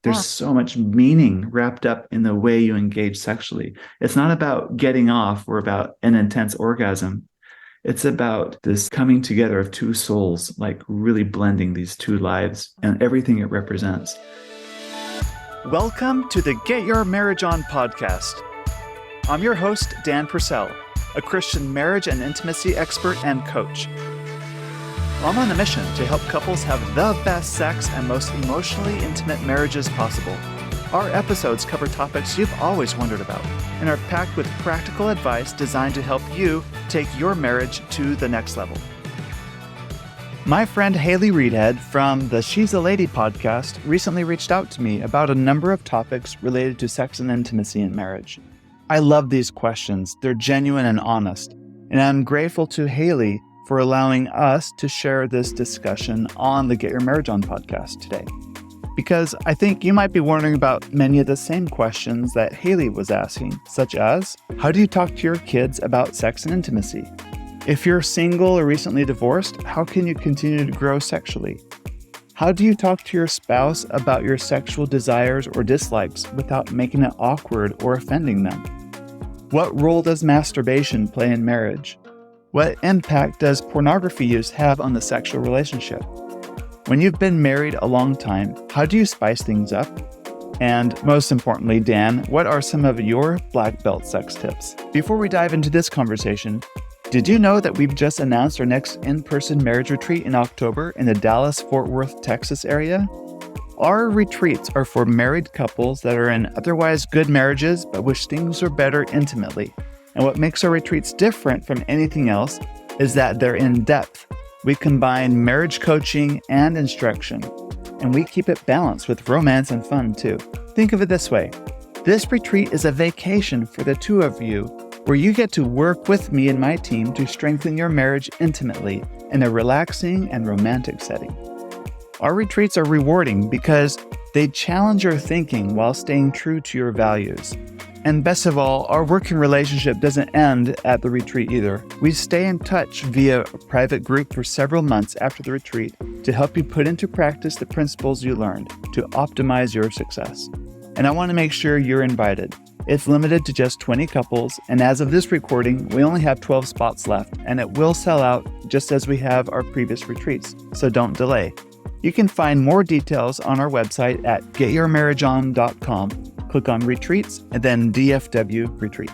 There's Yeah. so much meaning wrapped up in the way you engage sexually. It's not about getting off or about an intense orgasm. It's about this coming together of two souls, like really blending these two lives and everything it represents. Welcome to the Get Your Marriage On podcast. I'm your host, Dan Purcell, a Christian marriage and intimacy expert and coach. I'm on a mission to help couples have the best sex and most emotionally intimate marriages possible. Our episodes cover topics you've always wondered about and are packed with practical advice designed to help you take your marriage to the next level. My friend Haley Reedhead from the She's a Lady podcast recently reached out to me about a number of topics related to sex and intimacy in marriage. I love these questions. They're genuine and honest, and I'm grateful to Haley for allowing us to share this discussion on the Get Your Marriage On podcast today. Because I think you might be wondering about many of the same questions that Haley was asking, such as, how do you talk to your kids about sex and intimacy? If you're single or recently divorced, how can you continue to grow sexually? How do you talk to your spouse about your sexual desires or dislikes without making it awkward or offending them? What role does masturbation play in marriage? What impact does pornography use have on the sexual relationship? When you've been married a long time, how do you spice things up? And most importantly, Dan, what are some of your black belt sex tips? Before we dive into this conversation, did you know that we've just announced our next in-person marriage retreat in October in the Dallas-Fort Worth, Texas area? Our retreats are for married couples that are in otherwise good marriages but wish things were better intimately. And what makes our retreats different from anything else is that they're in depth. We combine marriage coaching and instruction, and we keep it balanced with romance and fun too. Think of it this way. This retreat is a vacation for the two of you, where you get to work with me and my team to strengthen your marriage intimately in a relaxing and romantic setting. Our retreats are rewarding because they challenge your thinking while staying true to your values. And best of all, our working relationship doesn't end at the retreat either. We stay in touch via a private group for several months after the retreat to help you put into practice the principles you learned to optimize your success. And I want to make sure you're invited. It's limited to just 20 couples, and as of this recording, we only have 12 spots left, and it will sell out just as we have our previous retreats, so don't delay. You can find more details on our website at getyourmarriageon.com. Click on Retreats and then DFW Retreat.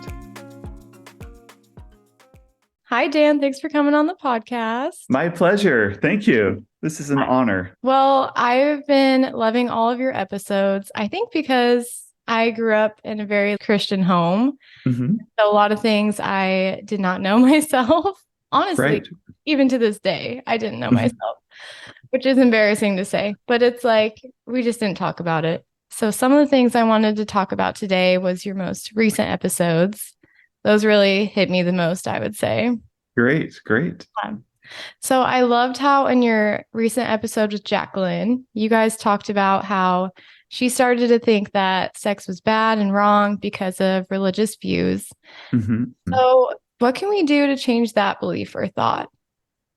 Hi, Dan. Thanks for coming on the podcast. My pleasure. Thank you. This is an honor. Well, I've been loving all of your episodes, I think because I grew up in a very Christian home. Mm-hmm. So a lot of things I did not know myself. Honestly, Right. even to this day, I didn't know myself, which is embarrassing to say, but it's like we just didn't talk about it. So some of the things I wanted to talk about today was your most recent episodes. Those really hit me the most, I would say. Great. So I loved how in your recent episode with Jacqueline, you guys talked about how she started to think that sex was bad and wrong because of religious views. Mm-hmm. So what can we do to change that belief or thought?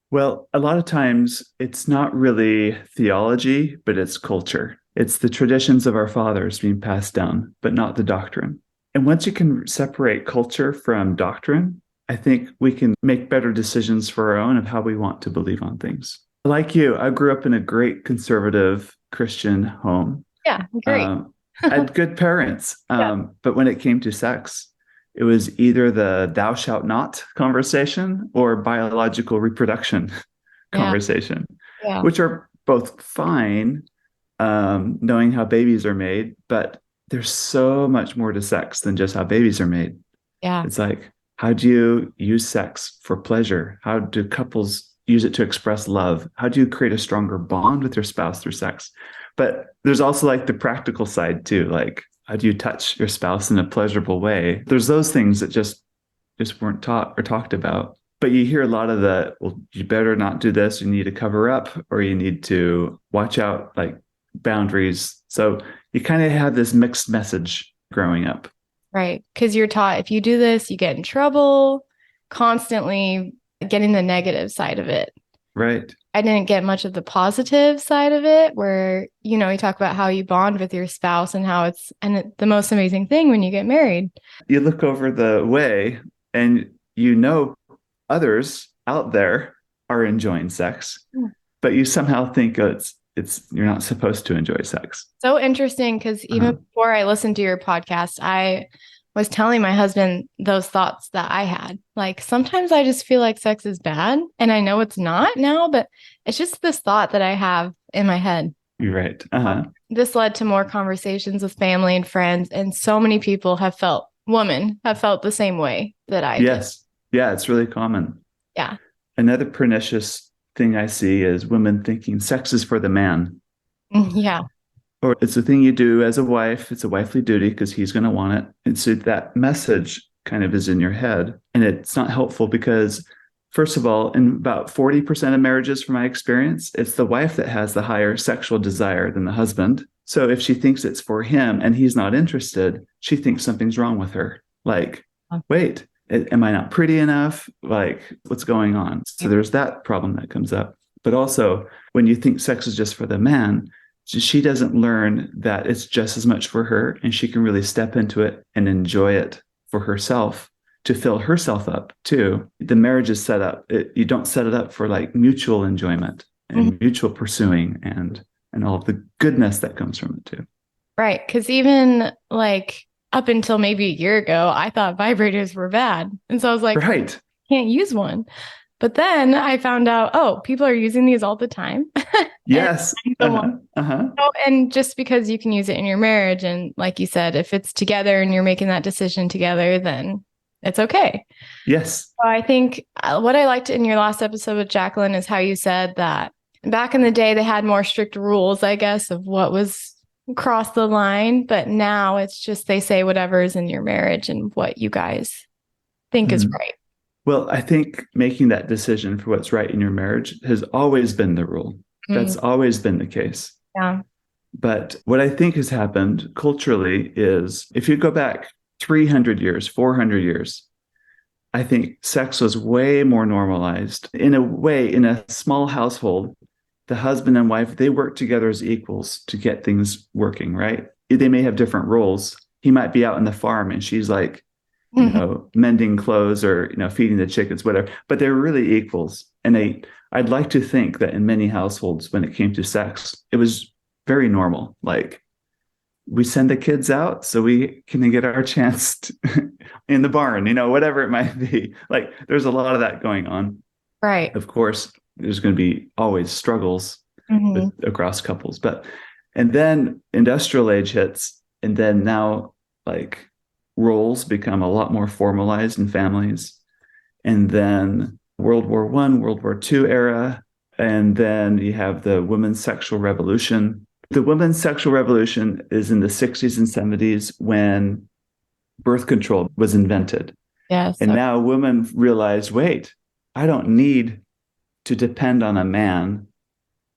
Well, a lot of times it's not really theology, but it's culture. It's the traditions of our fathers being passed down, but not the doctrine. And once you can separate culture from doctrine, I think we can make better decisions for our own of how we want to believe on things. Like you, I grew up in a great conservative Christian home. Yeah, great. I had good parents. Yeah. But when it came to sex, it was either the thou shalt not conversation or biological reproduction conversation, Yeah. which are both fine, knowing how babies are made, but there's so much more to sex than just how babies are made. Yeah. It's like, how do you use sex for pleasure? How do couples use it to express love? How do you create a stronger bond with your spouse through sex? But there's also like the practical side too. Like, how do you touch your spouse in a pleasurable way? There's those things that just weren't taught or talked about. But you hear a lot of the, well, you better not do this. You need to cover up, or you need to watch out, like boundaries. So you kind of have this mixed message growing up. Right. Because you're taught if you do this, you get in trouble, constantly getting the negative side of it. Right. I didn't get much of the positive side of it where, you talk about how you bond with your spouse and how the most amazing thing when you get married. You look over the way and others out there are enjoying sex, but you somehow think it's you're not supposed to enjoy sex. So interesting because even before I listened to your podcast, I was telling my husband those thoughts that I had. Like sometimes I just feel like sex is bad and I know it's not now, but it's just this thought that I have in my head. You're right. This led to more conversations with family and friends, and so many people women have felt the same way that I did. Yeah, it's really common. Yeah. Another pernicious thing I see is women thinking sex is for the man. Yeah. Or it's a thing you do as a wife. It's a wifely duty because he's going to want it. And so that message kind of is in your head. And it's not helpful because, first of all, in about 40% of marriages, from my experience, it's the wife that has the higher sexual desire than the husband. So if she thinks it's for him and he's not interested, she thinks something's wrong with her. Like, wait, am I not pretty enough? Like, what's going on? So there's that problem that comes up. But also, when you think sex is just for the man, she doesn't learn that it's just as much for her, and she can really step into it and enjoy it for herself to fill herself up too. The marriage is set up. You don't set it up for like mutual enjoyment and mutual pursuing and all of the goodness that comes from it too. Right. Because even like up until maybe a year ago, I thought vibrators were bad. And so I was like, right. Can't use one. But then I found out, people are using these all the time. Yes. And just because you can use it in your marriage, and like you said, if it's together and you're making that decision together, then it's okay. Yes. So I think what I liked in your last episode with Jacqueline is how you said that back in the day, they had more strict rules, I guess, of what was crossed the line. But now it's just they say whatever is in your marriage and what you guys think is right. Well, I think making that decision for what's right in your marriage has always been the rule. That's always been the case. Yeah. But what I think has happened culturally is if you go back 300 years, 400 years, I think sex was way more normalized. In a way, in a small household, the husband and wife, they work together as equals to get things working, right? They may have different roles. He might be out in the farm and she's like, mending clothes or, feeding the chickens, whatever, but they're really equals. And I'd like to think that in many households, when it came to sex, it was very normal. Like we send the kids out so we can get our chance in the barn, whatever it might be. Like there's a lot of that going on. Right. Of course, there's going to be always struggles across couples, and then industrial age hits. And then now like roles become a lot more formalized in families. And then World War I, World War II era. And then you have the women's sexual revolution. The women's sexual revolution is in the 60s and 70s when birth control was invented. Yes. And now women realize, wait, I don't need to depend on a man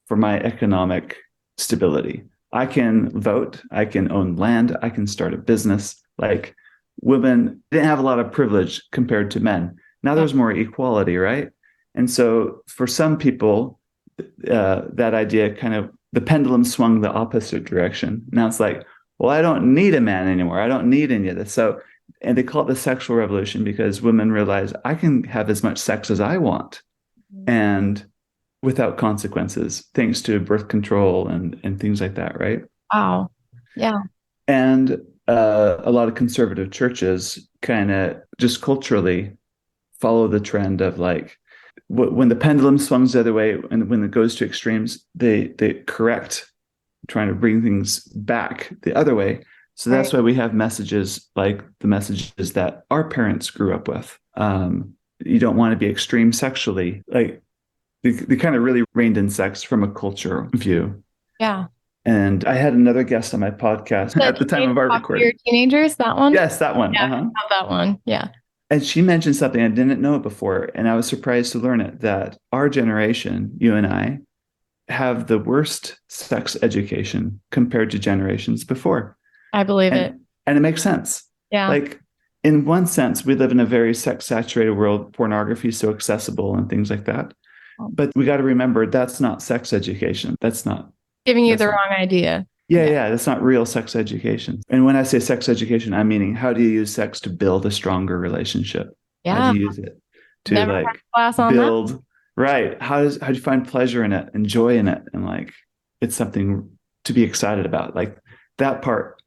for my economic stability. I can vote, I can own land, I can start a business. Like women didn't have a lot of privilege compared to men. Now there's more equality, right? And so for some people, that idea kind of, the pendulum swung the opposite direction. Now it's like, well, I don't need a man anymore. I don't need any of this. So, and they call it the sexual revolution because women realize I can have as much sex as I want and without consequences, thanks to birth control and things like that, right? Wow. Yeah. And a lot of conservative churches kind of just culturally follow the trend of like, when the pendulum swings the other way and when it goes to extremes, they correct, trying to bring things back the other way. So that's why we have messages like the messages that our parents grew up with. You don't want to be extreme sexually. Like they kind of really reined in sex from a culture view. Yeah. And I had another guest on my podcast at the time of our recording. Your teenagers, that one? Yes, that one. Yeah, I have that one. Yeah. And she mentioned something I didn't know before, and I was surprised to learn it, that our generation, you and I, have the worst sex education compared to generations before. I believe it. And it makes sense. Yeah. Like, in one sense, we live in a very sex-saturated world. Pornography is so accessible and things like that. But we got to remember that's not sex education. That's not Giving you that's the not, wrong idea. yeah, that's not real sex education. And when I say sex education, I'm meaning how do you use sex to build a stronger relationship? How Yeah. do you use it to Never had like a class on that. build, right? How do you find pleasure in it and joy in it? And like it's something to be excited about. Like that part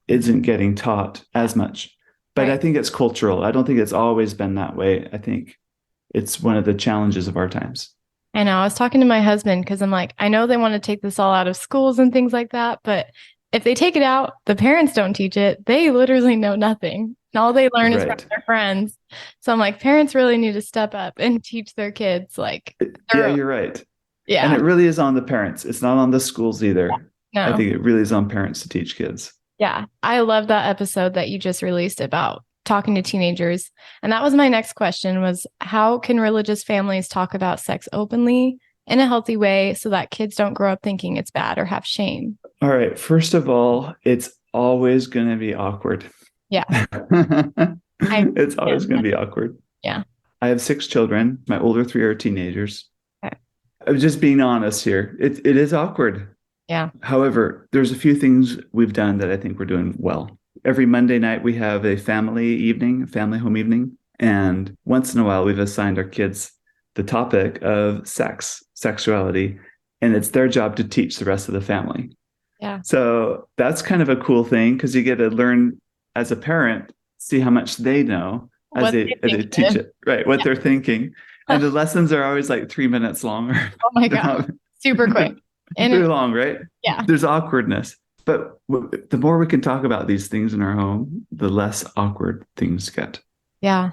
isn't getting taught as much. But I Right. think it's cultural. I don't think it's always been that way. I think it's one of the challenges of our times. I know. I was talking to my husband because I'm like, I know they want to take this all out of schools and things like that, but if they take it out, the parents don't teach it. They literally know nothing. And all they learn is from Right. their friends. So I'm like, parents really need to step up and teach their kids like Yeah, thoroughly. you're right. And Yeah. it really is on the parents. It's not on the schools either. I No. think it really is on parents to teach kids. Yeah. I love that episode that you just released about talking to teenagers. And that was my next question was how can religious families talk about sex openly in a healthy way so that kids don't grow up thinking it's bad or have shame? All right. First of all, it's always going to be awkward. Yeah. It's always going to be awkward. Yeah. I have 6 children. My older 3 are teenagers. Okay. I'm just being honest here. It is awkward. Yeah. However, there's a few things we've done that I think we're doing well. Every Monday night, we have a family evening, family home evening. And once in a while, we've assigned our kids the topic of sexuality, and it's their job to teach the rest of the family. Yeah. So that's kind of a cool thing because you get to learn as a parent, see how much they know as they teach it, right? What they're thinking. And the lessons are always like 3 minutes long. Oh my God. Super quick. And too long, right? Yeah. There's awkwardness. But the more we can talk about these things in our home, the less awkward things get. Yeah.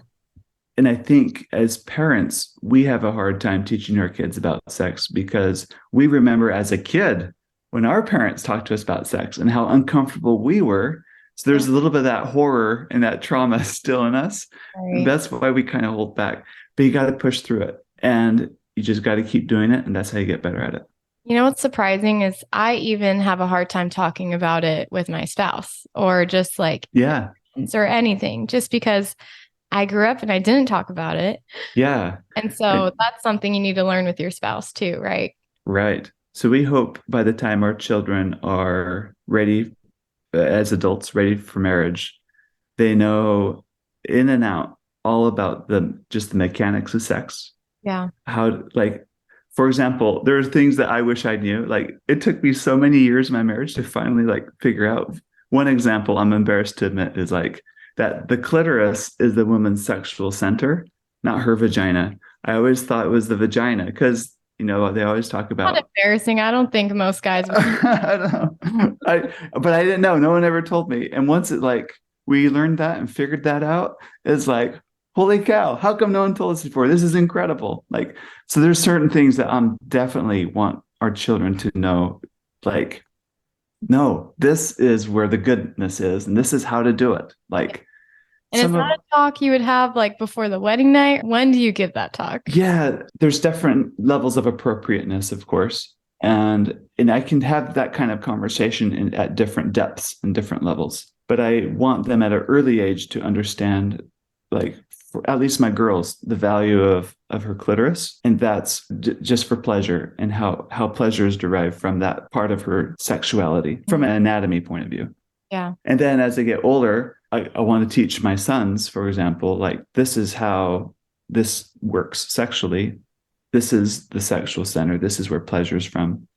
And I think as parents, we have a hard time teaching our kids about sex because we remember as a kid when our parents talked to us about sex and how uncomfortable we were. So there's a little bit of that horror and that trauma still in us. Right. And that's why we kind of hold back. But you got to push through it. And you just got to keep doing it. And that's how you get better at it. You know what's surprising is I even have a hard time talking about it with my spouse or just like or anything, just because I grew up and I didn't talk about it. Yeah. And so that's something you need to learn with your spouse too, right? Right. So we hope by the time our children are ready as adults, ready for marriage, they know in and out all about the mechanics of sex. Yeah. How, like, for example, there are things that I wish I knew. Like, it took me so many years in my marriage to finally like figure out. One example I'm embarrassed to admit is like that the clitoris is the woman's sexual center, not her vagina. I always thought it was the vagina because, you know, they always talk about. Not embarrassing. I don't think most guys would. I don't know. But I didn't know. No one ever told me. And once it like we learned that and figured that out, it's like, holy cow, how come no one told us before? This is incredible. Like, so there's certain things that I'm definitely want our children to know, like, no, this is where the goodness is, and this is how to do it. Like, and it's not a talk you would have like before the wedding night. When do you give that talk? Yeah, there's different levels of appropriateness, of course. And I can have that kind of conversation at different depths and different levels. But I want them at an early age to understand, like, for at least my girls, the value of her clitoris. And that's just for pleasure and how pleasure is derived from that part of her sexuality from an anatomy point of view. Yeah. And then as they get older, I want to teach my sons, for example, like, this is how this works sexually. This is the sexual center. This is where pleasure is from.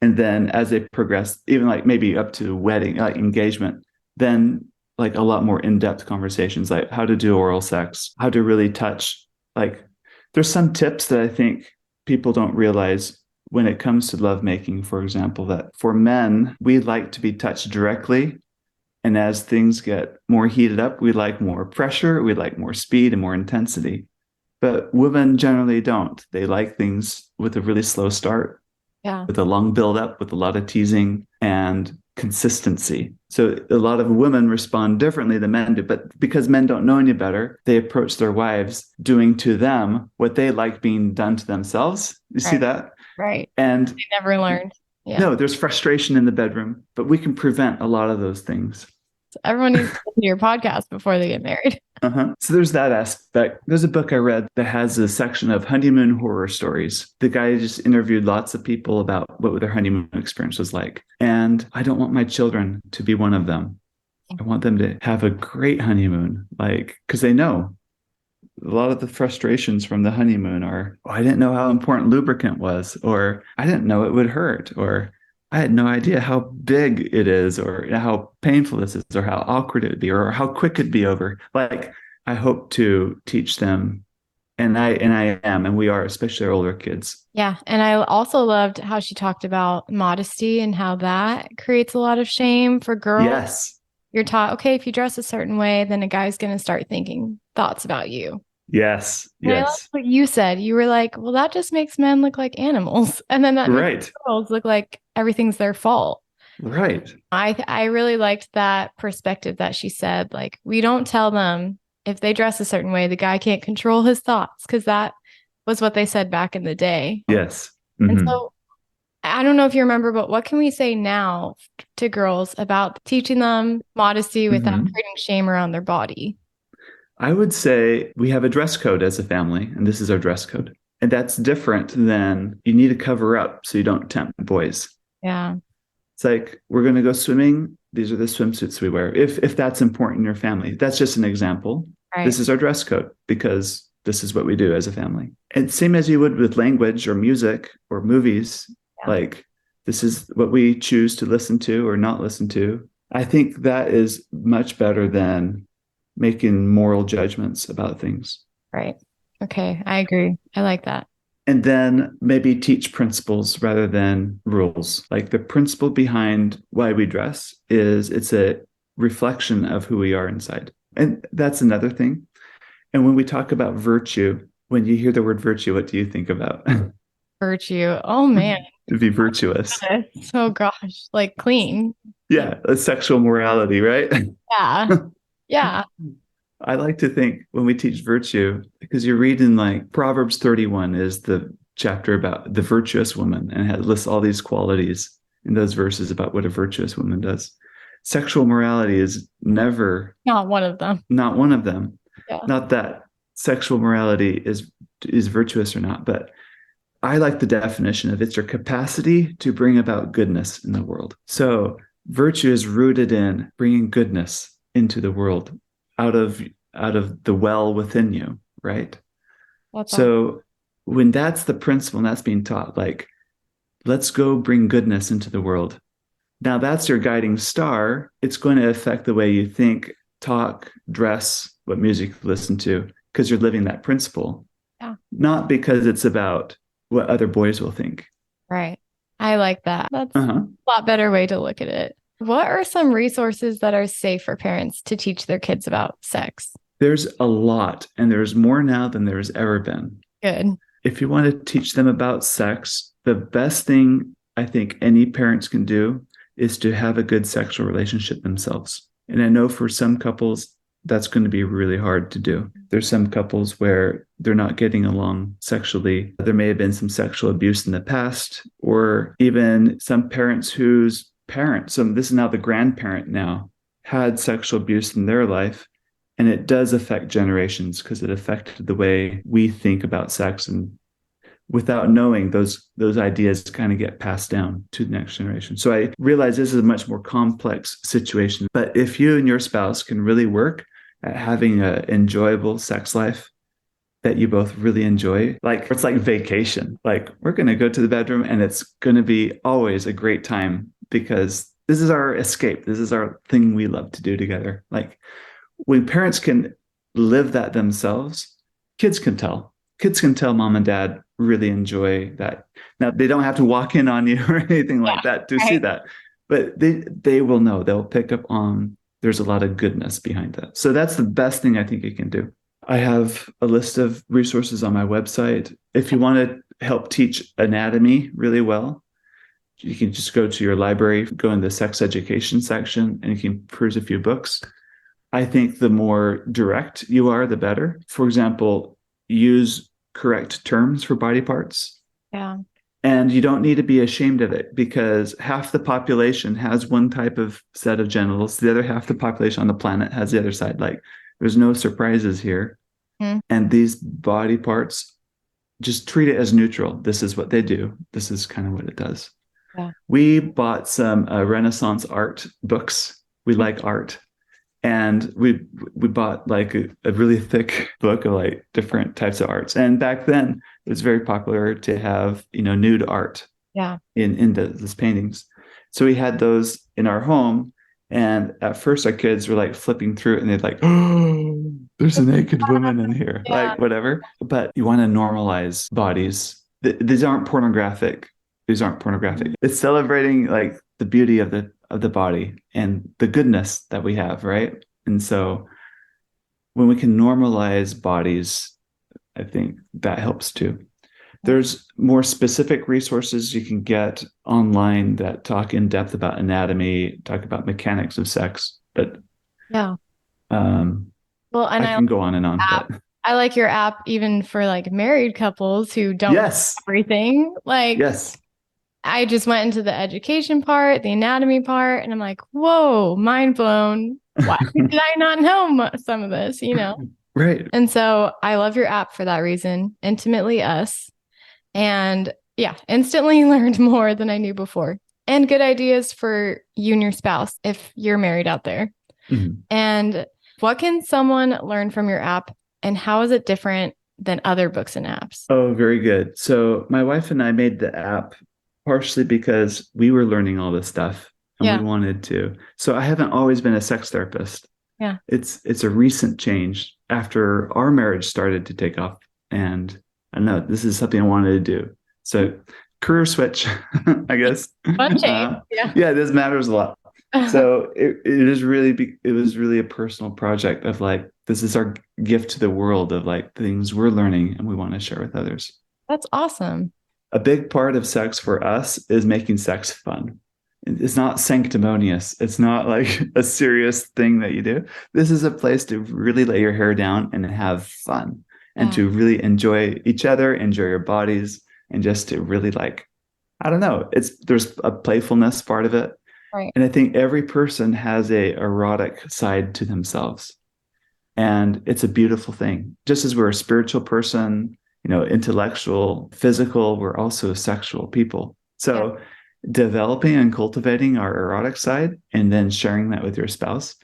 And then as they progress, even like maybe up to wedding, like engagement, then like a lot more in-depth conversations, like how to do oral sex, how to really touch. Like, there's some tips that I think people don't realize when it comes to lovemaking, for example, that for men, we like to be touched directly. And as things get more heated up, we like more pressure, we like more speed and more intensity. But women generally don't. They like things with a really slow start, with a long build up, with a lot of teasing and consistency. So a lot of women respond differently than men do, but because men don't know any better, they approach their wives doing to them what they like being done to themselves. You see that? Right. And they never learned. Yeah. No, there's frustration in the bedroom, but we can prevent a lot of those things. So everyone needs to listen to your podcast before they get married. So there's that aspect. There's a book I read that has a section of honeymoon horror stories. The guy just interviewed lots of people about what their honeymoon experience was like. And I don't want my children to be one of them. I want them to have a great honeymoon, like, because they know a lot of the frustrations from the honeymoon are, oh, I didn't know how important lubricant was, or I didn't know it would hurt, or I had no idea how big it is, or how painful this is, or how awkward it would be, or how quick it'd be over. Like, I hope to teach them, and I am, and we are, especially our older kids. Yeah. And I also loved how she talked about modesty and how that creates a lot of shame for girls. Yes. You're taught, okay, if you dress a certain way, then a guy's going to start thinking thoughts about you. Yes. And I love Yes. what you said. You were like, well, that just makes men look like animals. And then that Right. makes girls look like everything's their fault. Right. I really liked that perspective that she said, like, we don't tell them if they dress a certain way, the guy can't control his thoughts, because that was what they said back in the day. Yes. And so I don't know if you remember, but what can we say now to girls about teaching them modesty without creating shame around their body? I would say we have a dress code as a family, and this is our dress code. And that's different than you need to cover up so you don't tempt boys. Yeah. It's like, we're going to go swimming. These are the swimsuits we wear. If that's important in your family, that's just an example. Right. This is our dress code because this is what we do as a family. And same as you would with language or music or movies, like this is what we choose to listen to or not listen to. I think that is much better than making moral judgments about things. Right. Okay. I agree. I like that. And then maybe teach principles rather than rules. Like the principle behind why we dress is it's a reflection of who we are inside. And that's another thing. And when we talk about virtue, when you hear the word virtue, what do you think about? Virtue. Oh, man. To be virtuous. Oh, gosh. Like clean. Yeah. A sexual morality, right? Yeah. Yeah. I like to think when we teach virtue, because you're reading like Proverbs 31 is the chapter about the virtuous woman, and it lists all these qualities in those verses about what a virtuous woman does. Sexual morality is never not one of them. Not one of them. Yeah. Not that sexual morality is virtuous or not, but I like the definition of it's your capacity to bring about goodness in the world. So virtue is rooted in bringing goodness into the world out of the well within you, right? That's so awesome. When that's the principle and that's being taught, like, let's go bring goodness into the world. Now that's your guiding star. It's going to affect the way you think, talk, dress, what music you listen to, because you're living that principle. Yeah. Not because it's about what other boys will think. Right. I like that. That's a lot better way to look at it. What are some resources that are safe for parents to teach their kids about sex? There's a lot, and there's more now than there's ever been. Good. If you want to teach them about sex, the best thing I think any parents can do is to have a good sexual relationship themselves. And I know for some couples, that's going to be really hard to do. There's some couples where they're not getting along sexually. There may have been some sexual abuse in the past, or even some parents whose parents, so this is now the grandparent now, had sexual abuse in their life. And it does affect generations because it affected the way we think about sex. And without knowing, those ideas kind of get passed down to the next generation. So I realize this is a much more complex situation. But if you and your spouse can really work at having an enjoyable sex life that you both really enjoy, like it's like vacation. Like we're going to go to the bedroom and it's going to be always a great time because this is our escape. This is our thing we love to do together. Like when parents can live that themselves, kids can tell. Kids can tell mom and dad really enjoy that. Now, they don't have to walk in on you or anything like that to see that. But they will know. They'll pick up on there's a lot of goodness behind that. So that's the best thing I think you can do. I have a list of resources on my website. If you want to help teach anatomy really well, you can just go to your library, go in the sex education section, and you can peruse a few books. I think the more direct you are, the better. For example, use correct terms for body parts. Yeah. And you don't need to be ashamed of it because half the population has one type of set of genitals. The other half the population on the planet has the other side. Like, There's no surprises here. Mm. And these body parts, just treat it as neutral. This is what they do. This is kind of what it does. Yeah. We bought some Renaissance art books. We like art. And we bought like a really thick book of like different types of arts. And back then it was very popular to have, nude art in these paintings. So we had those in our home. And at first our kids were like flipping through it and they'd like, oh, there's a naked woman in here, like whatever. But you want to normalize bodies. These aren't pornographic. It's celebrating like the beauty of the body and the goodness that we have, right? And so when we can normalize bodies, I think that helps too. There's more specific resources you can get online that talk in depth about anatomy, talk about mechanics of sex, but well, I can go on and on. But I like your app even for like married couples who don't know everything. Like, yes. I just went into the education part, the anatomy part, and I'm like, whoa, mind blown. Why did I not know some of this, Right. And so I love your app for that reason. Intimately Us. And instantly learned more than I knew before. And good ideas for you and your spouse if you're married out there. Mm-hmm. And what can someone learn from your app, and how is it different than other books and apps? Oh, very good. So my wife and I made the app partially because we were learning all this stuff and we wanted to. So I haven't always been a sex therapist. Yeah. It's a recent change after our marriage started to take off. And I know this is something I wanted to do. So career switch, I guess. Fun change. This matters a lot. So it was really a personal project of like, this is our gift to the world of like things we're learning and we want to share with others. That's awesome. A big part of sex for us is making sex fun. It's not sanctimonious. It's not like a serious thing that you do. This is a place to really lay your hair down and have fun and to really enjoy each other, enjoy your bodies, and just to really like, I don't know, there's a playfulness part of it. Right. And I think every person has a erotic side to themselves. And it's a beautiful thing. Just as we're a spiritual person, intellectual, physical, we're also sexual people. So developing and cultivating our erotic side and then sharing that with your spouse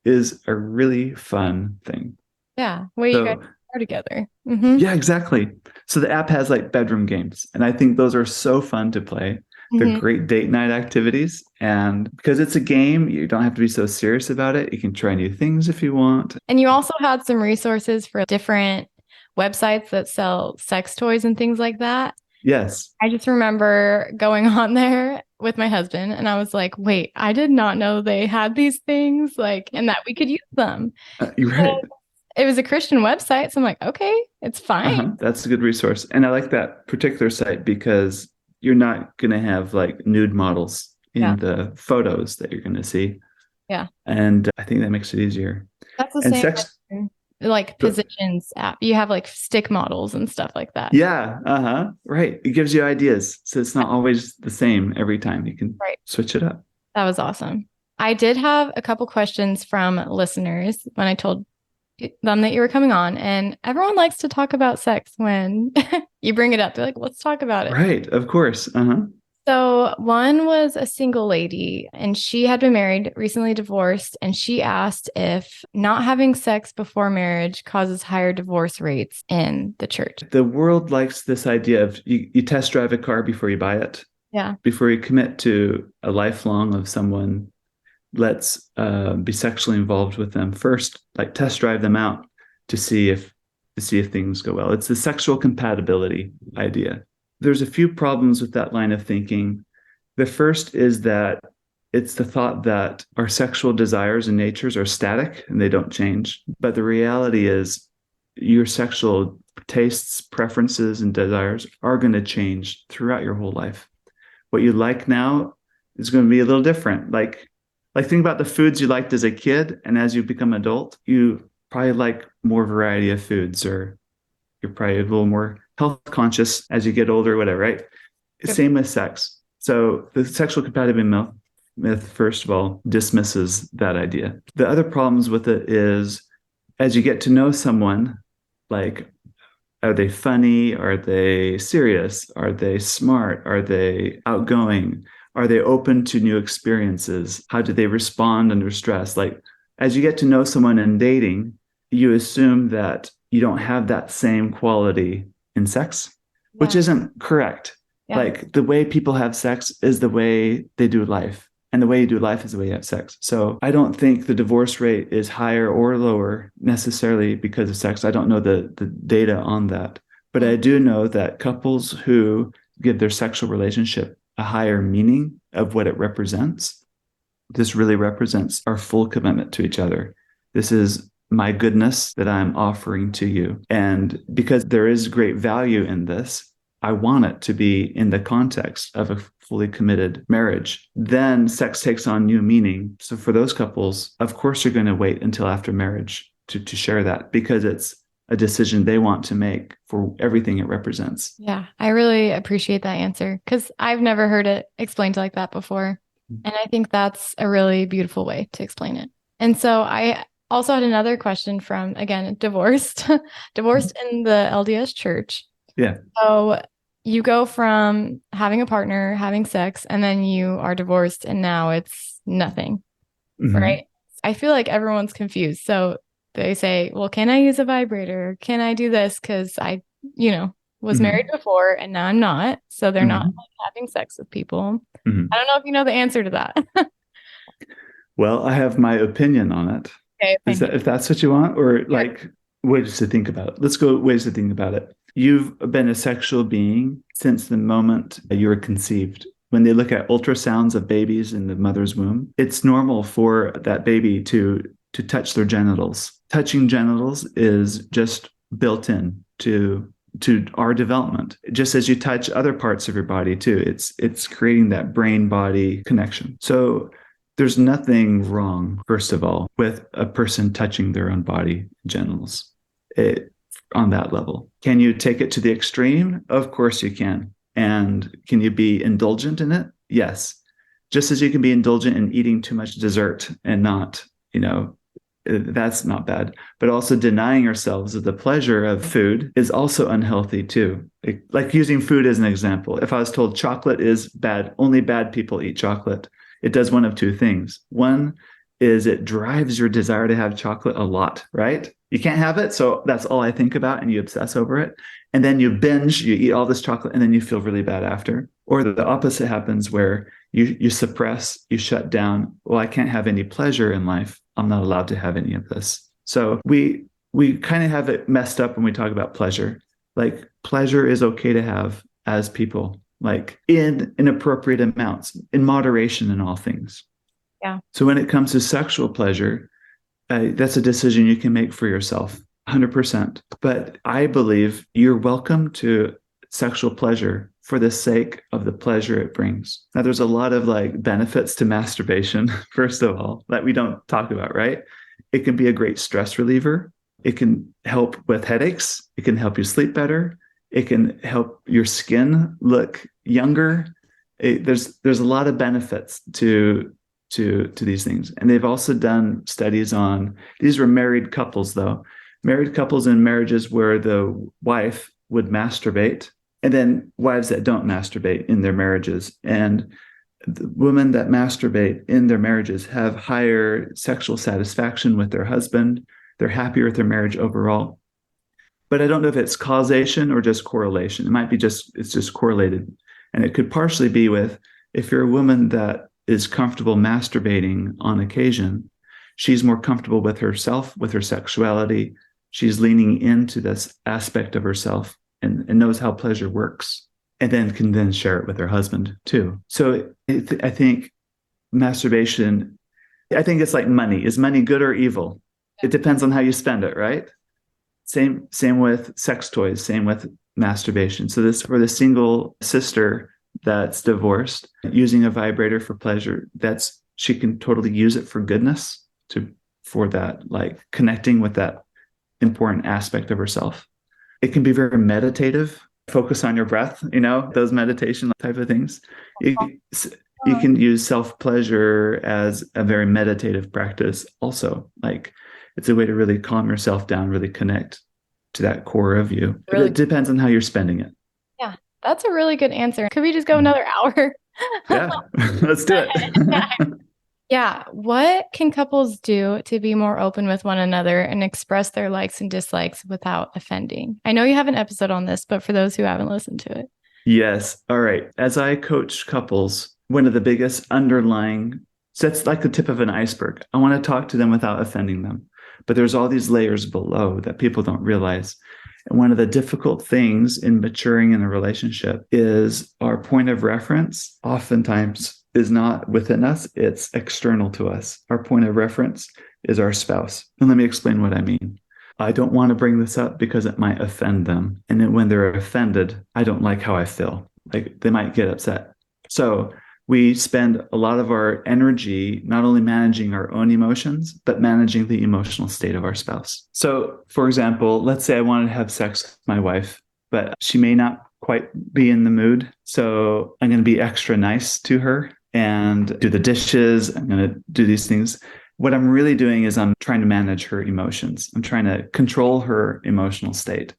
is a really fun thing. Yeah. You guys are together. Mm-hmm. Yeah, exactly. So the app has like bedroom games, and I think those are so fun to play. They're great date night activities. And because it's a game, you don't have to be so serious about it. You can try new things if you want. And you also had some resources for different websites that sell sex toys and things like that. Yes. I just remember going on there with my husband and I was like, wait, I did not know they had these things and that we could use them. You're right. And it was a Christian website. So I'm like, okay, it's fine. That's a good resource. And I like that particular site because you're not going to have like nude models in the photos that you're going to see. Yeah. And I think that makes it easier. That's the same like Positions app. You have like stick models and stuff like that. Yeah. Right. It gives you ideas. So it's not always the same every time. You can switch it up. That was awesome. I did have a couple questions from listeners when I told them that you were coming on, and everyone likes to talk about sex when you bring it up. They're like, let's talk about it. Right. Of course. So one was a single lady and she had been married, recently divorced, and she asked if not having sex before marriage causes higher divorce rates in the church. The world likes this idea of you test drive a car before you buy it. Yeah. Before you commit to a lifelong of someone, let's be sexually involved with them first, like test drive them out to see if things go well. It's the sexual compatibility idea. There's a few problems with that line of thinking. The first is that it's the thought that our sexual desires and natures are static and they don't change. But the reality is your sexual tastes, preferences, and desires are going to change throughout your whole life. What you like now is going to be a little different. Like think about the foods you liked as a kid, and as you become an adult, you probably like more variety of foods, or you're probably a little more health conscious as you get older, whatever, right? Yep. Same with sex. So the sexual compatibility myth, first of all, dismisses that idea. The other problems with it is as you get to know someone, like, are they funny? Are they serious? Are they smart? Are they outgoing? Are they open to new experiences? How do they respond under stress? Like, as you get to know someone in dating, you assume that you don't have that same quality in sex, which Yeah. isn't correct. Yeah. Like, the way people have sex is the way they do life. And the way you do life is the way you have sex. So I don't think the divorce rate is higher or lower necessarily because of sex. I don't know the data on that. But I do know that couples who give their sexual relationship a higher meaning of what it represents, this really represents our full commitment to each other. This is my goodness that I'm offering to you. And because there is great value in this, I want it to be in the context of a fully committed marriage. Then sex takes on new meaning. So for those couples, of course, you're going to wait until after marriage to share that, because it's a decision they want to make for everything it represents. Yeah, I really appreciate that answer because I've never heard it explained like that before. And I think that's a really beautiful way to explain it. And so I also had another question from, again, divorced in the LDS church. Yeah. So you go from having a partner, having sex, and then you are divorced, and now it's nothing, right? I feel like everyone's confused. So they say, well, can I use a vibrator? Can I do this? Because I, was married before and now I'm not. So they're not like having sex with people. I don't know if you know the answer to that. Well, I have my opinion on it. Okay, If that's what you want, or like ways to think about it. Let's go ways to think about it. You've been a sexual being since the moment you were conceived. When they look at ultrasounds of babies in the mother's womb, it's normal for that baby to touch their genitals. Touching genitals is just built in to our development. Just as you touch other parts of your body too, it's creating that brain body connection. So there's nothing wrong, first of all, with a person touching their own body genitals on that level. Can you take it to the extreme? Of course you can. And can you be indulgent in it? Yes. Just as you can be indulgent in eating too much dessert and not, that's not bad. But also denying ourselves of the pleasure of food is also unhealthy too. Like using food as an example. If I was told chocolate is bad, only bad people eat chocolate, it does one of two things. One is it drives your desire to have chocolate a lot, right? You can't have it, so that's all I think about, and you obsess over it. And then you binge, you eat all this chocolate, and then you feel really bad after. Or the opposite happens where you suppress, you shut down. Well, I can't have any pleasure in life. I'm not allowed to have any of this. So we kind of have it messed up when we talk about pleasure. Like, pleasure is okay to have as people, like in appropriate amounts, in moderation in all things. Yeah. So when it comes to sexual pleasure, that's a decision you can make for yourself, 100%. But I believe you're welcome to sexual pleasure for the sake of the pleasure it brings. Now, there's a lot of like benefits to masturbation, first of all, that we don't talk about, right? It can be a great stress reliever. It can help with headaches. It can help you sleep better. It can help your skin look younger. There's a lot of benefits to these things. And they've also done studies on, these were married couples though, married couples in marriages where the wife would masturbate, and then wives that don't masturbate in their marriages. And the women that masturbate in their marriages have higher sexual satisfaction with their husband. They're happier with their marriage overall. But I don't know if it's causation or just correlation. It might be it's just correlated. And it could partially be with, if you're a woman that is comfortable masturbating on occasion, she's more comfortable with herself, with her sexuality. She's leaning into this aspect of herself and knows how pleasure works, and then can then share it with her husband too. So I think masturbation, I think it's like money. Is money good or evil? It depends on how you spend it, right? Same with sex toys, same with masturbation. So this, for the single sister that's divorced, using a vibrator for pleasure, she can totally use it for goodness, for that, like connecting with that important aspect of herself. It can be very meditative, focus on your breath, those meditation type of things. You can use self-pleasure as a very meditative practice also. Like, It's a way to really calm yourself down, really connect to that core of you. But Really? it depends on how you're spending it. Yeah, that's a really good answer. Could we just go another hour? Yeah, let's do it. Yeah. What can couples do to be more open with one another and express their likes and dislikes without offending? I know you have an episode on this, but for those who haven't listened to it. Yes. All right. As I coach couples, one of the biggest underlying, so that's like the tip of an iceberg. I want to talk to them without offending them. But there's all these layers below that people don't realize. And one of the difficult things in maturing in a relationship is our point of reference oftentimes is not within us, it's external to us. Our point of reference is our spouse. And let me explain what I mean. I don't want to bring this up because it might offend them. And then when they're offended, I don't like how I feel. Like they might get upset. So we spend a lot of our energy not only managing our own emotions, but managing the emotional state of our spouse. So, for example, let's say I wanted to have sex with my wife, but she may not quite be in the mood. So I'm going to be extra nice to her and do the dishes. I'm going to do these things. What I'm really doing is I'm trying to manage her emotions. I'm trying to control her emotional state.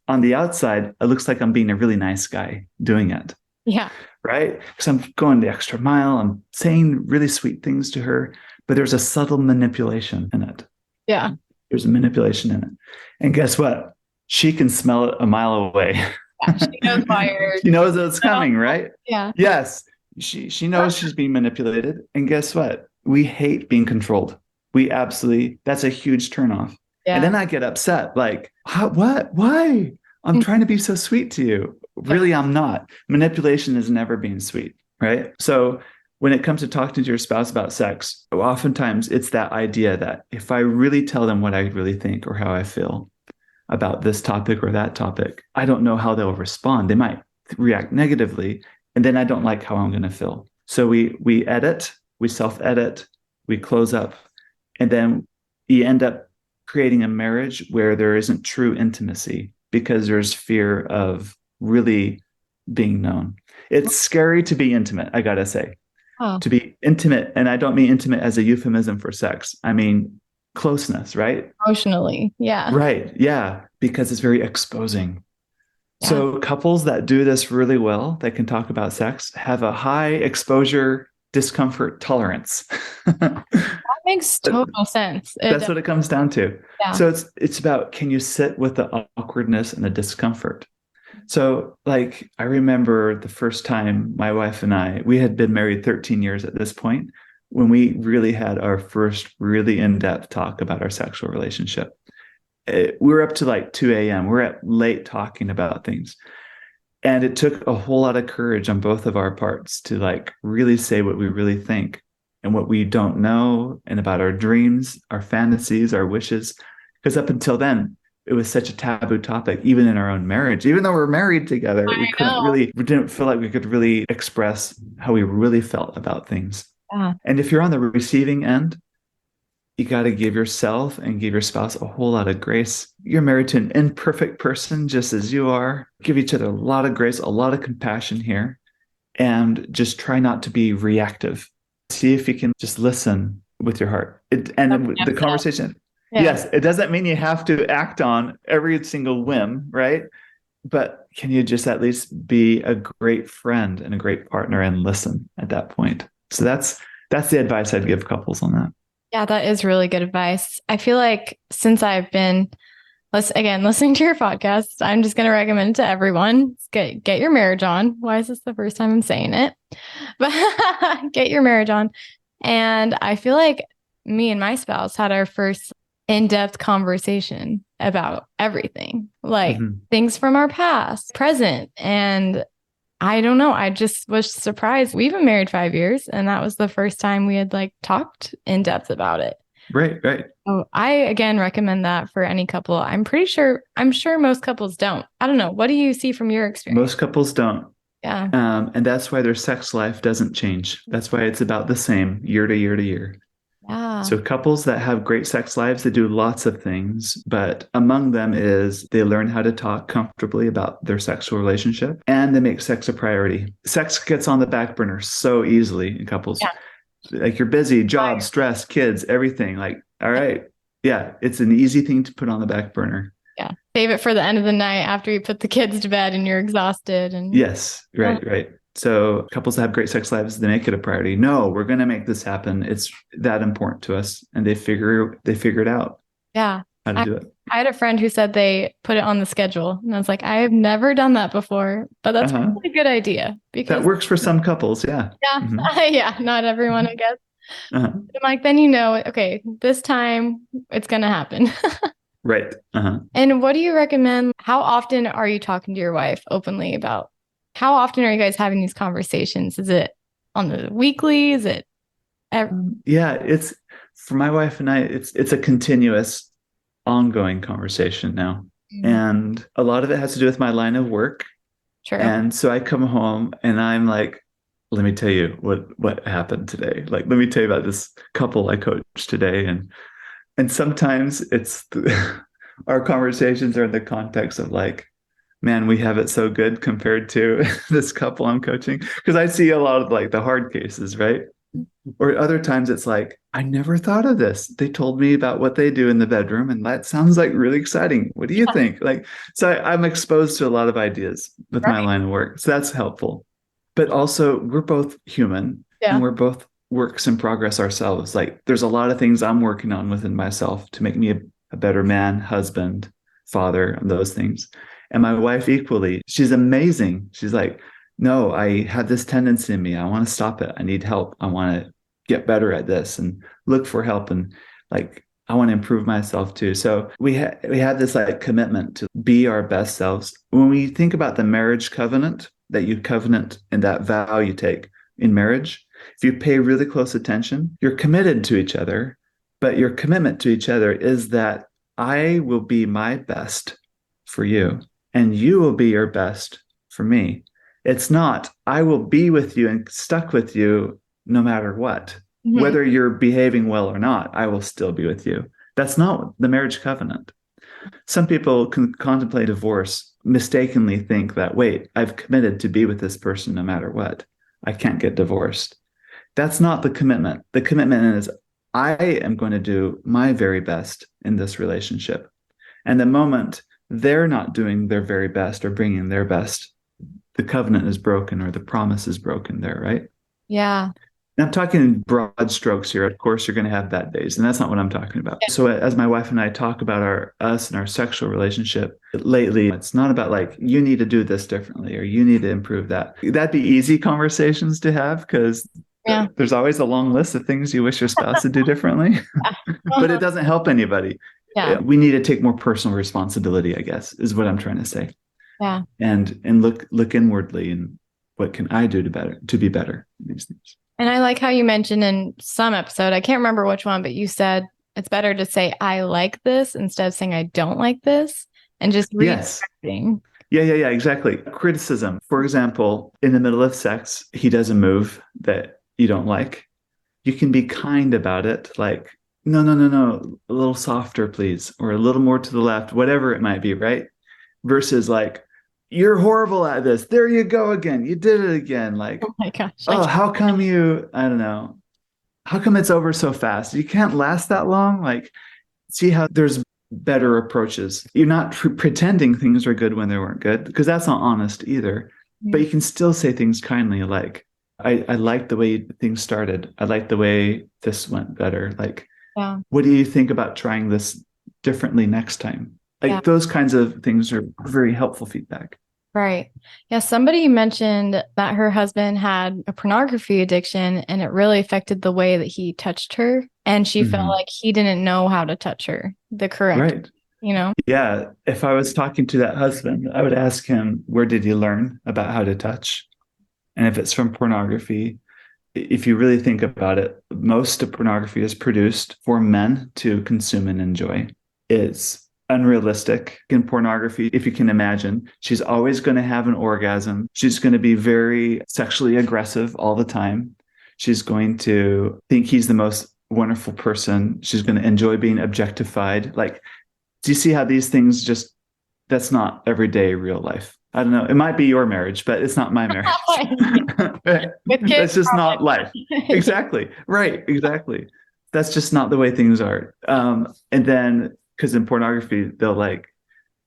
On the outside, it looks like I'm being a really nice guy doing it. Yeah. Right? Because I'm going the extra mile. I'm saying really sweet things to her, but there's a subtle manipulation in it. Yeah. There's a manipulation in it. And guess what? She can smell it a mile away. Yeah, she knows fire. She knows that it's coming, right? Yeah. Yes. She knows she's being manipulated. And guess what? We hate being controlled. We absolutely, that's a huge turnoff. Yeah. And then I get upset. Like, what? Why? I'm trying to be so sweet to you. Really, I'm not. Manipulation is never being sweet, right? So when it comes to talking to your spouse about sex, oftentimes it's that idea that if I really tell them what I really think or how I feel about this topic or that topic, I don't know how they'll respond. They might react negatively, and then I don't like how I'm going to feel. So we edit, we self-edit, we close up, and then you end up creating a marriage where there isn't true intimacy because there's fear of really being known. It's scary to be intimate, I gotta say. Oh. To be intimate, and I don't mean intimate as a euphemism for sex. I mean closeness, right? Emotionally, yeah. Right, yeah, because it's very exposing. Yeah. So couples that do this really well, that can talk about sex, have a high exposure discomfort tolerance. That makes total sense. That's what it comes down to. Yeah. So it's about, can you sit with the awkwardness and the discomfort? So like, I remember the first time my wife and we had been married 13 years at this point, when we really had our first really in-depth talk about our sexual relationship. We were up to like 2 a.m. We're at late talking about things. And it took a whole lot of courage on both of our parts to like really say what we really think and what we don't know, and about our dreams, our fantasies, our wishes. Because up until then, it was such a taboo topic, even in our own marriage. Even though we're married together, we didn't feel like we could really express how we really felt about things. Yeah. And if you're on the receiving end, you got to give yourself and give your spouse a whole lot of grace. You're married to an imperfect person, just as you are. Give each other a lot of grace, a lot of compassion here, and just try not to be reactive. See if you can just listen with your heart. The conversation. Yeah. Yes, it doesn't mean you have to act on every single whim, right? But can you just at least be a great friend and a great partner and listen at that point? So that's the advice I'd give couples on that. Yeah, that is really good advice. I feel like since I've been, listening to your podcast, I'm just going to recommend it to everyone. Get your marriage on. Why is this the first time I'm saying it? But get your marriage on. And I feel like me and my spouse had our first in-depth conversation about everything, like things from our past, present. And I don't know, I just was surprised. We've been married 5 years, and that was the first time we had like talked in depth about it. Right. So I, again, recommend that for any couple. I'm sure most couples don't. I don't know. What do you see from your experience? Most couples don't. Yeah. And that's why their sex life doesn't change. That's why it's about the same year to year to year. Yeah. So couples that have great sex lives, they do lots of things, but among them is they learn how to talk comfortably about their sexual relationship, and they make sex a priority. Sex gets on the back burner so easily in couples. Yeah. Like you're busy, job, stress, kids, everything. Like, all right, Yeah, it's an easy thing to put on the back burner. Yeah. Save it for the end of the night after you put the kids to bed and you're exhausted. And Yes, right. So couples that have great sex lives, they make it a priority. No, we're going to make this happen. It's that important to us, and they figure it out. Yeah. How to do it. I had a friend who said they put it on the schedule, and I was like, I have never done that before, but that's probably a good idea because that works for some couples. Yeah. Yeah. Mm-hmm. Yeah. Not everyone, I guess. I'm like, then okay, this time it's going to happen. Right. And what do you recommend? How often are you talking to your wife openly about how often are you guys having these conversations? Is it on the weekly? Is it Yeah, it's for my wife and I, it's a continuous ongoing conversation now. Mm-hmm. And a lot of it has to do with my line of work. True. And so I come home and I'm like, let me tell you what happened today. Like, let me tell you about this couple I coached today. And sometimes it's our conversations are in the context of like, man, we have it so good compared to this couple I'm coaching. Because I see a lot of like the hard cases, right? Or other times it's like, I never thought of this. They told me about what they do in the bedroom, and that sounds like really exciting. What do you think? Like, so I'm exposed to a lot of ideas with my line of work. So that's helpful. But also, we're both human, and we're both works in progress ourselves. Like, there's a lot of things I'm working on within myself to make me a better man, husband, father, and those things. And my wife equally, she's amazing. She's like, no, I have this tendency in me. I want to stop it. I need help. I want to get better at this and look for help. And like, I want to improve myself too. So we have this like commitment to be our best selves. When we think about the marriage covenant, that you covenant and that vow you take in marriage, if you pay really close attention, you're committed to each other, but your commitment to each other is that I will be my best for you and you will be your best for me. It's not, I will be with you and stuck with you no matter what. Mm-hmm. Whether you're behaving well or not, I will still be with you. That's not the marriage covenant. Some people can contemplate divorce, mistakenly think that, wait, I've committed to be with this person no matter what. I can't get divorced. That's not the commitment. The commitment is, I am going to do my very best in this relationship. And the moment they're not doing their very best or bringing their best, the covenant is broken or the promise is broken there, right? Yeah. And I'm talking in broad strokes here. Of course, you're going to have bad days, and that's not what I'm talking about. Yeah. So as my wife and I talk about us and our sexual relationship lately, it's not about like, you need to do this differently or you need to improve that. That'd be easy conversations to have because there's always a long list of things you wish your spouse would do differently, but it doesn't help anybody. Yeah. We need to take more personal responsibility, I guess, is what I'm trying to say. Yeah. And look inwardly and what can I do to be better in these things. And I like how you mentioned in some episode, I can't remember which one, but you said it's better to say, I like this instead of saying I don't like this and just redirecting. Yeah, exactly. Criticism. For example, in the middle of sex, he does a move that you don't like. You can be kind about it. Like, no, a little softer, please. Or a little more to the left, whatever it might be, right? Versus like, you're horrible at this. There you go again. You did it again. Like, oh my gosh. How come I don't know. How come it's over so fast? You can't last that long. Like, see how there's better approaches. You're not pretending things are good when they weren't good, because that's not honest either. Mm-hmm. But you can still say things kindly, like, I like the way things started. I like the way this went better. Like, what do you think about trying this differently next time? Like, those kinds of things are very helpful feedback. Right. Yeah. Somebody mentioned that her husband had a pornography addiction and it really affected the way that he touched her. And she felt like he didn't know how to touch her the correct way, Yeah. If I was talking to that husband, I would ask him, where did you learn about how to touch? And if it's from pornography, if you really think about it, most of pornography is produced for men to consume and enjoy. It's unrealistic in pornography. If you can imagine, she's always going to have an orgasm. She's going to be very sexually aggressive all the time. She's going to think he's the most wonderful person. She's going to enjoy being objectified. Like, do you see how these things that's not everyday real life? I don't know. It might be your marriage, but it's not my marriage. It's just not life. Exactly. Right. Exactly. That's just not the way things are. And then, because in pornography, they'll like,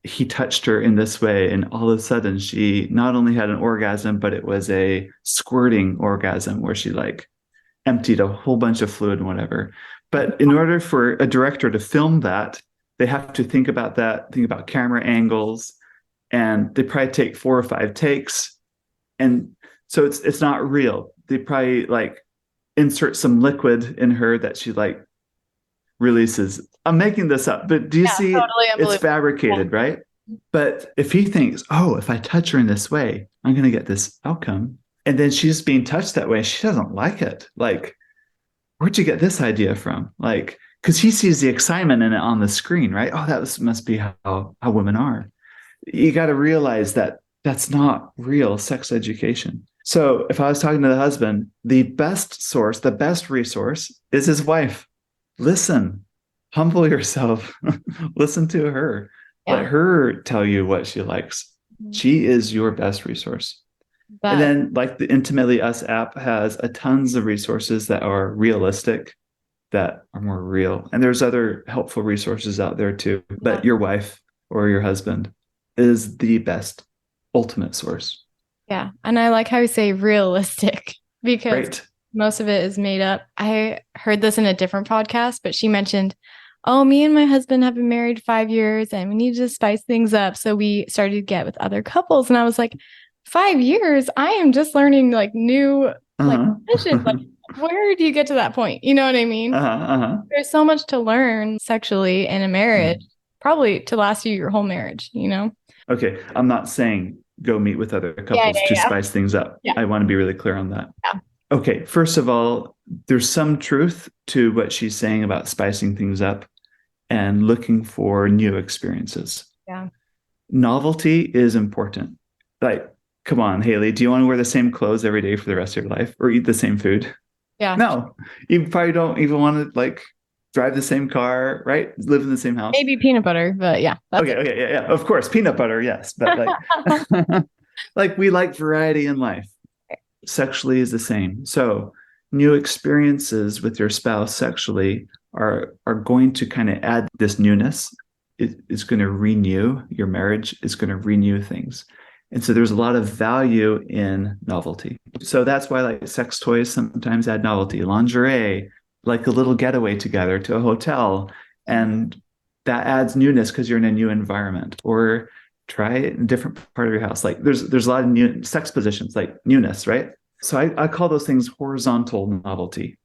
he touched her in this way, and all of a sudden she not only had an orgasm, but it was a squirting orgasm where she like emptied a whole bunch of fluid and whatever. But in order for a director to film that, they have to think about that, think about camera angles, and they probably take 4 or 5 takes. And so it's not real. They probably like insert some liquid in her that she like releases. I'm making this up, but do you see totally it's fabricated, right? But if he thinks, oh, if I touch her in this way, I'm going to get this outcome. And then she's being touched that way. She doesn't like it. Like, where'd you get this idea from? Like, because he sees the excitement in it on the screen, right? Oh, must be how women are. You got to realize that that's not real sex education. So if I was talking to the husband, the best source, the best resource is his wife. Listen, humble yourself, listen to her. Yeah. Let her tell you what she likes. She is your best resource. And then like the Intimately Us app has a tons of resources that are realistic, that are more real. And there's other helpful resources out there too. But your wife or your husband is the best ultimate source. Yeah. And I like how you say realistic, because most of it is made up. I heard this in a different podcast, but she mentioned, oh, me and my husband have been married 5 years and we need to spice things up. So we started to get with other couples. And I was like, 5 years? I am just learning like new like positions. Like, where do you get to that point? You know what I mean? There's so much to learn sexually in a marriage, probably to last you your whole marriage, you know? Okay. I'm not saying go meet with other couples to spice things up. I want to be really clear on that. Okay. First of all, there's some truth to what she's saying about spicing things up and looking for new experiences. Novelty is important. Like, come on, Haley, do you want to wear the same clothes every day for the rest of your life or eat the same food? No, you probably don't even want to like drive the same car, right? Live in the same house. Maybe peanut butter, but yeah. Okay. Yeah. Of course. Peanut butter. Yes. But like, like we like variety in life. Sexually is the same. So new experiences with your spouse sexually are going to kind of add this newness. It's going to renew your marriage. It's going to renew things. And so there's a lot of value in novelty. So that's why like sex toys sometimes add novelty. Lingerie, like a little getaway together to a hotel. And that adds newness because you're in a new environment. Or try it in a different part of your house. Like there's a lot of new sex positions, like newness, right? So I call those things horizontal novelty,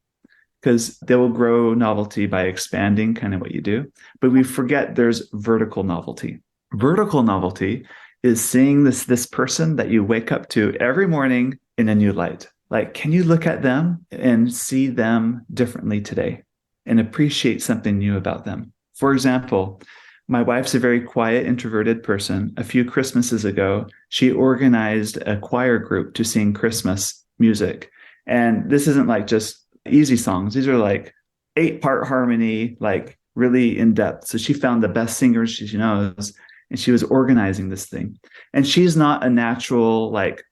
because they will grow novelty by expanding kind of what you do. But we forget there's vertical novelty. Vertical novelty is seeing this person that you wake up to every morning in a new light. Like, can you look at them and see them differently today and appreciate something new about them? For example, my wife's a very quiet, introverted person. A few Christmases ago, she organized a choir group to sing Christmas music. And this isn't like just easy songs. These are like 8-part harmony, like really in depth. So she found the best singers she knows, and she was organizing this thing. And she's not a natural, like,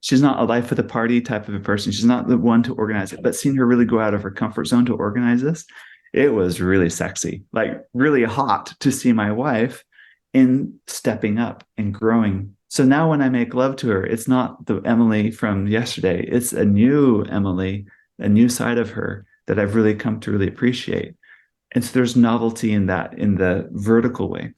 she's not a life of the party type of a person. She's not the one to organize it, but seeing her really go out of her comfort zone to organize this, it was really sexy, like really hot to see my wife in stepping up and growing. So now when I make love to her, it's not the Emily from yesterday. It's a new Emily, a new side of her that I've really come to really appreciate. And so there's novelty in that, in the vertical way.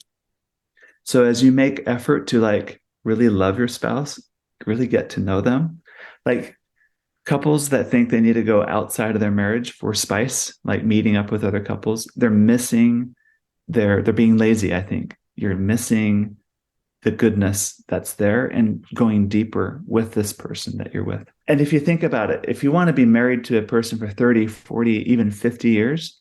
So as you make effort to like really love your spouse, really get to know them, like couples that think they need to go outside of their marriage for spice, like meeting up with other couples, they're being lazy. I think you're missing the goodness that's there and going deeper with this person that you're with. And if you think about it, if you want to be married to a person for 30, 40, even 50 years,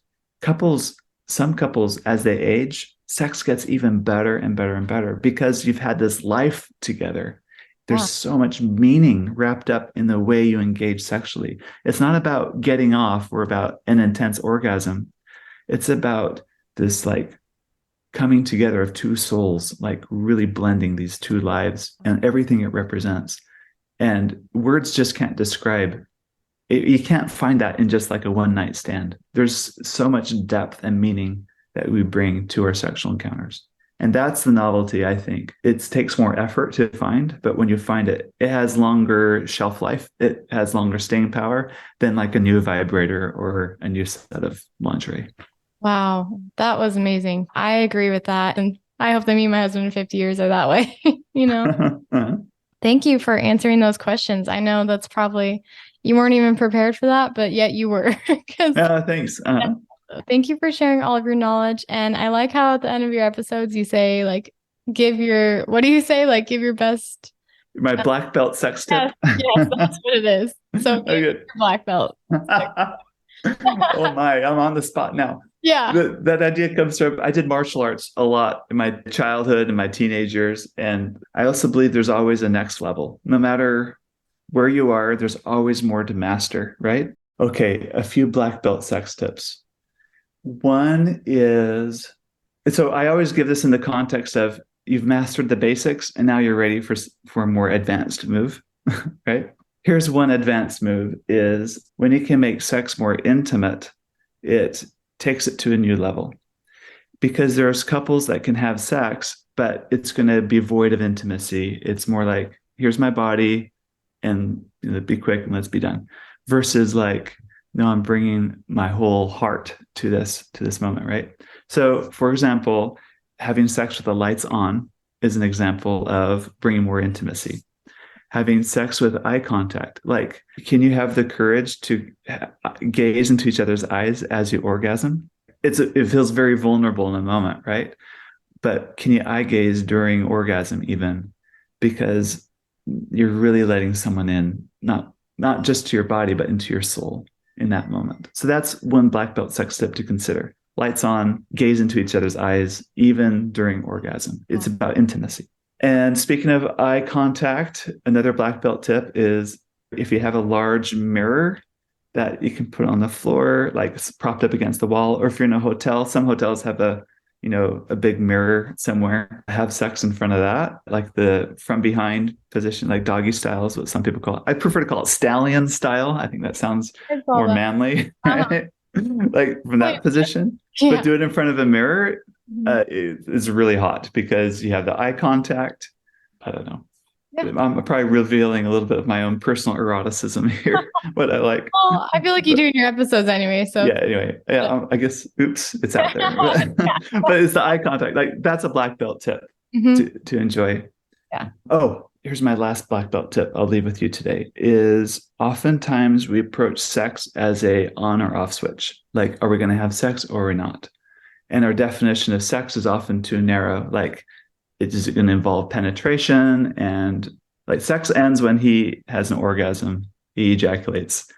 some couples, as they age, sex gets even better and better and better because you've had this life together. There's so much meaning wrapped up in the way you engage sexually. It's not about getting off or about an intense orgasm. It's about this like coming together of two souls, like really blending these two lives and everything it represents. And words just can't describe You can't find that in just like a one night stand. There's so much depth and meaning that we bring to our sexual encounters. And that's the novelty, I think. It takes more effort to find, but when you find it, it has longer shelf life. It has longer staying power than like a new vibrator or a new set of lingerie. Wow, that was amazing. I agree with that. And I hope that me and my husband in 50 years are that way, you know? Thank you for answering those questions. I know that's probably, you weren't even prepared for that, but yet you were. Thanks. Thank you for sharing all of your knowledge. And I like how at the end of your episodes, you say, like, what do you say? Like, give your best. My black belt sex tip. Yes, that's what it is. So give your black belt. Oh my, I'm on the spot now. Yeah. That idea comes from, I did martial arts a lot in my childhood and my teenage years. And I also believe there's always a next level. No matter where you are, there's always more to master, right? Okay, a few black belt sex tips. One is, so I always give this in the context of you've mastered the basics and now you're ready for a more advanced move, right? Here's one advanced move is when you can make sex more intimate, it takes it to a new level. Because there's couples that can have sex, but it's going to be void of intimacy. It's more like, here's my body and be quick and let's be done. Versus like, no, I'm bringing my whole heart to this moment, right? So, for example, having sex with the lights on is an example of bringing more intimacy. Having sex with eye contact, like, can you have the courage to gaze into each other's eyes as you orgasm? It feels very vulnerable in the moment, right? But can you eye gaze during orgasm even? Because you're really letting someone in, not just to your body, but into your soul in that moment. So that's one black belt sex tip to consider. Lights on, gaze into each other's eyes, even during orgasm. It's about intimacy. And speaking of eye contact, another black belt tip is if you have a large mirror that you can put on the floor, like it's propped up against the wall, or if you're in a hotel, some hotels have a big mirror somewhere, have sex in front of that, like the from behind position, like doggy style is what some people call it. I prefer to call it stallion style. I think that sounds more manly, right? Like from that position, but do it in front of a mirror is really hot because you have the eye contact. I don't know. Yeah. I'm probably revealing a little bit of my own personal eroticism here, what I like. Well, I feel like you do in your episodes anyway. So yeah, anyway, I guess, oops, it's out there. But it's the eye contact. Like that's a black belt tip to enjoy. Yeah. Oh, here's my last black belt tip I'll leave with you today is oftentimes we approach sex as a on or off switch. Like, are we going to have sex or are we not? And our definition of sex is often too narrow. Like, it is going to involve penetration and like sex ends when he has an orgasm, he ejaculates,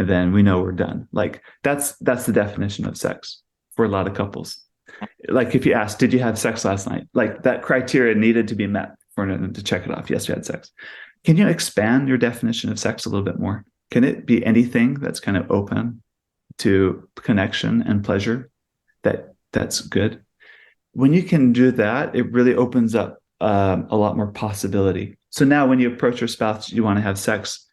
and then we know we're done. Like that's the definition of sex for a lot of couples. Like if you ask, did you have sex last night? Like that criteria needed to be met for them to check it off. Yes, we had sex. Can you expand your definition of sex a little bit more? Can it be anything that's kind of open to connection and pleasure that's good? When you can do that, it really opens up a lot more possibility. So now when you approach your spouse, you want to have sex,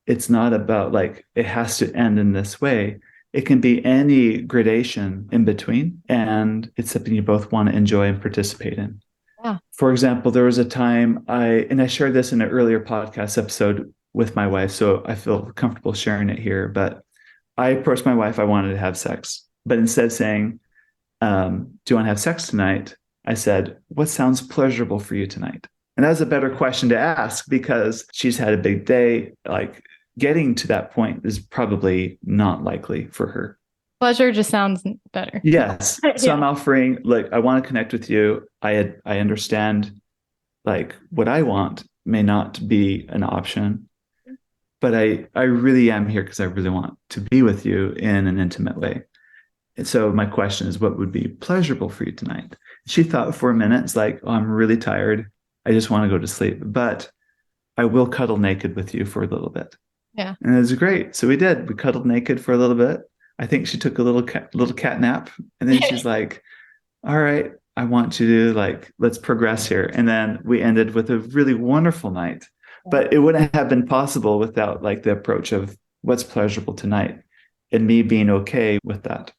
it's not about like, it has to end in this way. It can be any gradation in between, and it's something you both want to enjoy and participate in. Yeah. For example, there was a time I shared this in an earlier podcast episode with my wife, so I feel comfortable sharing it here, but I approached my wife, I wanted to have sex, but instead of saying, do you want to have sex tonight? I said, what sounds pleasurable for you tonight? And that was a better question to ask because she's had a big day. Like getting to that point is probably not likely for her. Pleasure just sounds better. Yes. So I'm offering, like, I want to connect with you. I understand like what I want may not be an option, but I really am here because I really want to be with you in an intimate way. And so my question is, what would be pleasurable for you tonight? She thought for a minute. It's like, oh, I'm really tired. I just want to go to sleep, but I will cuddle naked with you for a little bit. Yeah. And it was great. So we did. We cuddled naked for a little bit. I think she took a little cat nap. And then she's like, all right, I want you to like, let's progress here. And then we ended with a really wonderful night. But it wouldn't have been possible without like the approach of what's pleasurable tonight, and me being okay with that.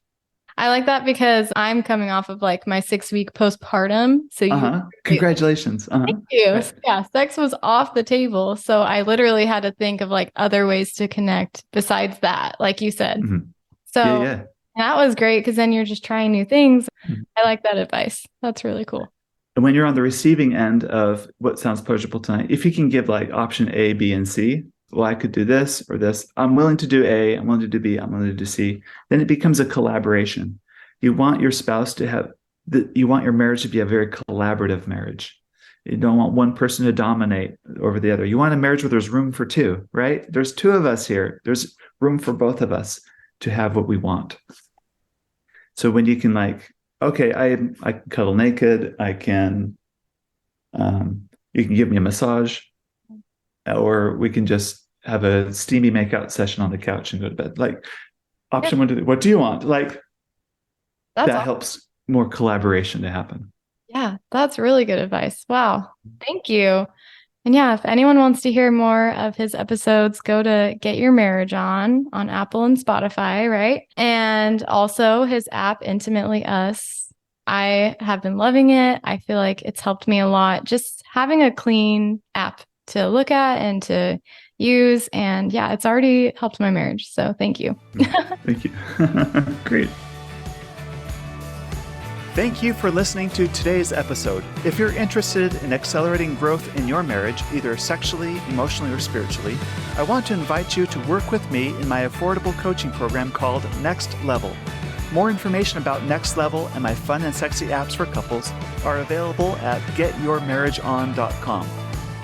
I like that because I'm coming off of like my 6-week postpartum. So Congratulations. Thank you. Right. Yeah, sex was off the table. So I literally had to think of like other ways to connect besides that, like you said. Mm-hmm. So Yeah. that was great because then you're just trying new things. Mm-hmm. I like that advice. That's really cool. And when you're on the receiving end of what sounds pleasurable tonight, if you can give like option A, B, and C, well, I could do this or this. I'm willing to do A. I'm willing to do B. I'm willing to do C. Then it becomes a collaboration. You want your spouse to have, you want your marriage to be a very collaborative marriage. You don't want one person to dominate over the other. You want a marriage where there's room for two, right? There's two of us here. There's room for both of us to have what we want. So when you can like, okay, I can cuddle naked. I can, you can give me a massage, or we can just have a steamy makeout session on the couch and go to bed. Like option one, what do you want? Like that awesome. helps more collaboration to happen. Yeah, that's really good advice. Wow. Thank you. And yeah, if anyone wants to hear more of his episodes, go to Get Your Marriage On Apple and Spotify, right? And also his app, Intimately Us. I have been loving it. I feel like it's helped me a lot. Just having a clean app to look at and to use. And yeah, it's already helped my marriage. So thank you. Thank you. Great. Thank you for listening to today's episode. If you're interested in accelerating growth in your marriage, either sexually, emotionally, or spiritually, I want to invite you to work with me in my affordable coaching program called Next Level. More information about Next Level and my fun and sexy apps for couples are available at getyourmarriageon.com.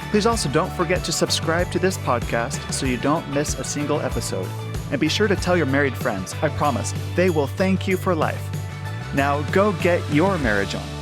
Please also don't forget to subscribe to this podcast so you don't miss a single episode. And be sure to tell your married friends. I promise, they will thank you for life. Now go get your marriage on.